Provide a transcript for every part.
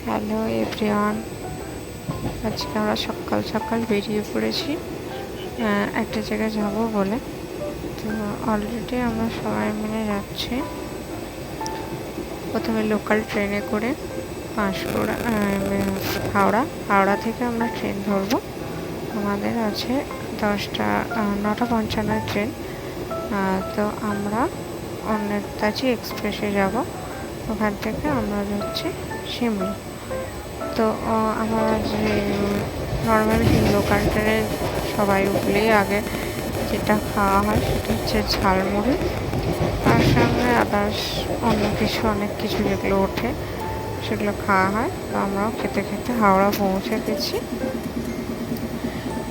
Hello everyone, আজকে আমরা সকাল সকাল বেরিয়ে পড়েছি একটা জায়গায় যাব বলে। তো অলরেডি আমরা সবাই মিলে যাচ্ছি। প্রথমে লোকাল ট্রেনে করে পাঁশকুড়া হাওড়া থেকে আমরা ট্রেন ধরবো। আমাদের আছে 9:55 ট্রেন। তো আমরা নেতাজি এক্সপ্রেসে যাব। ওখান থেকে আমরা যাচ্ছি সিমলা। তো আমার যে নর্মালি লোকাল ট্রেনে সবাই উঠলেই আগে যেটা খাওয়া হয় সেটা হচ্ছে ঝালমুড়ি, তার সঙ্গে আদার্স অনেক কিছু যেগুলো ওঠে সেগুলো খাওয়া হয়। তো আমরাও খেতে খেতে হাওড়া পৌঁছে গেছি।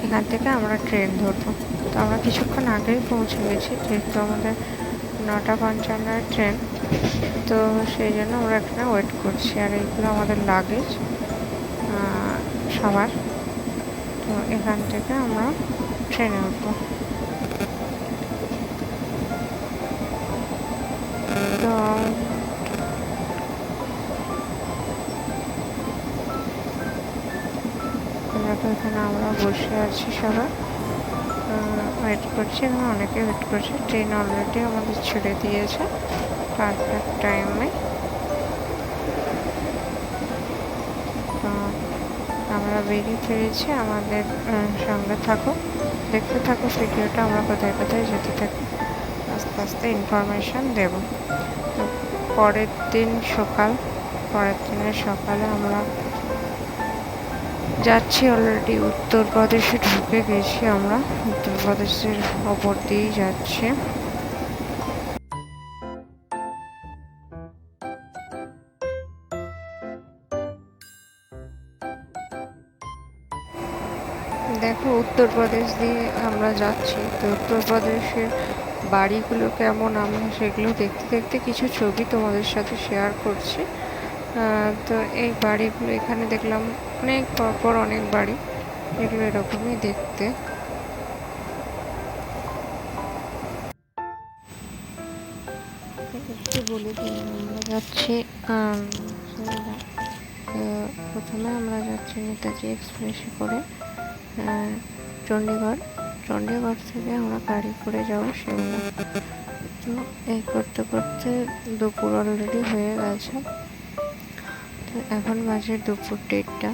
এখান থেকে আমরা ট্রেন ধরবো। তো আমরা কিছুক্ষণ আগেই পৌঁছে গেছি, যেহেতু আমাদের 9:55 ট্রেন। তো সেই জন্য আমরা এখানে ওয়েট করছি। আর এইগুলো আমাদের লাগেজ সবার। তো এখান থেকে আমরা ট্রেনে উঠবো। তো এখানে আমরা বসে আছি, সবাই ওয়েট করছি। এখানে অনেকে ওয়েট করছে। ট্রেন অলরেডি আমাদের ছেড়ে দিয়েছে পারফেক্ট টাইমে। তো আমরা বেরিয়ে ফিরেছি। আমাদের সঙ্গে থাকো, দেখতে থাকো ভিডিওটা। আমরা কোথায় কোথায় যেতে থাকি, আস্তে আস্তে ইনফরমেশান দেব। তো পরের দিনের সকালে আমরা যাচ্ছি। অলরেডি উত্তরপ্রদেশে ঢুকে গেছি। আমরা উত্তরপ্রদেশের ওপর দিয়েই যাচ্ছি। দেখো, উত্তরপ্রদেশ দিয়ে আমরা যাচ্ছি। তো উত্তরপ্রদেশের বাড়িগুলো কেমন, আমরা সেগুলো দেখতে দেখতে কিছু ছবি তোমাদের সাথে শেয়ার করছি। তো এই বাড়িগুলো এখানে দেখলাম অনেক পরপর অনেক বাড়ি, এগুলো এরকমই দেখতে। একটু বলে দিই, আমরা যাচ্ছি প্রথমে আমরা যাচ্ছি নেতাজি এক্সপ্রেসে করে চণ্ডীগড় থেকে আমরা গাড়ি করে যাবো সিমলা। তো এই করতে করতে দুপুর অলরেডি হয়ে গেছে। তো এখন বাজে দুপুর 1:30,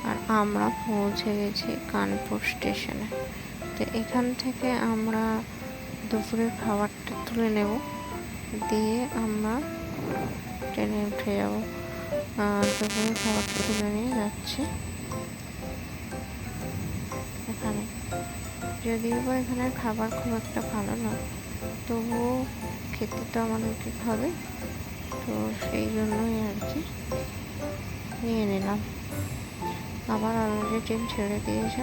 আর আমরা পৌঁছে গেছি কানপুর স্টেশনে। তো এখান থেকে আমরা দুপুরের খাবারটা তুলে নেব, দিয়ে আমরা ট্রেনে উঠে যাব। দুপুরের খাবারটা তুলে নিয়ে যাচ্ছি। এখানে যদিও বা এখানে খাবার খুব একটা ভালো নয়, তবুও খেতে তো আমাদেরকে খাবে। তো সেই জন্যই আর কি নিয়ে নিলাম। আবার অলরেডি ট্রেন ছেড়ে দিয়েছে।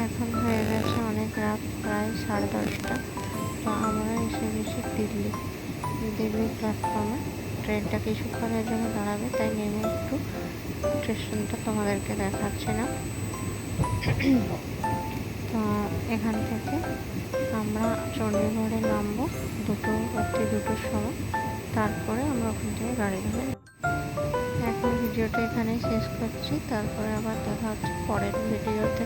এখন হয়ে গেছে অনেক রাত, প্রায় 10:30। তো আমরা এসে গেছি দিল্লি প্ল্যাটফর্মে। ট্রেনটা কিছুক্ষণের জন্য দাঁড়াবে, তাই নেমে একটু স্টেশনটা তোমাদেরকে দেখাচ্ছি না। তো এখান থেকে আমরা চণ্ডীগড়ে নামবো রাত্রি 2টোর সময়। তারপরে আমরা ওখান থেকে গাড়ি ধরে এখন ভিডিওটা এখানেই শেষ করছি। তারপরে আবার দেখা হচ্ছে পরের ভিডিওতে।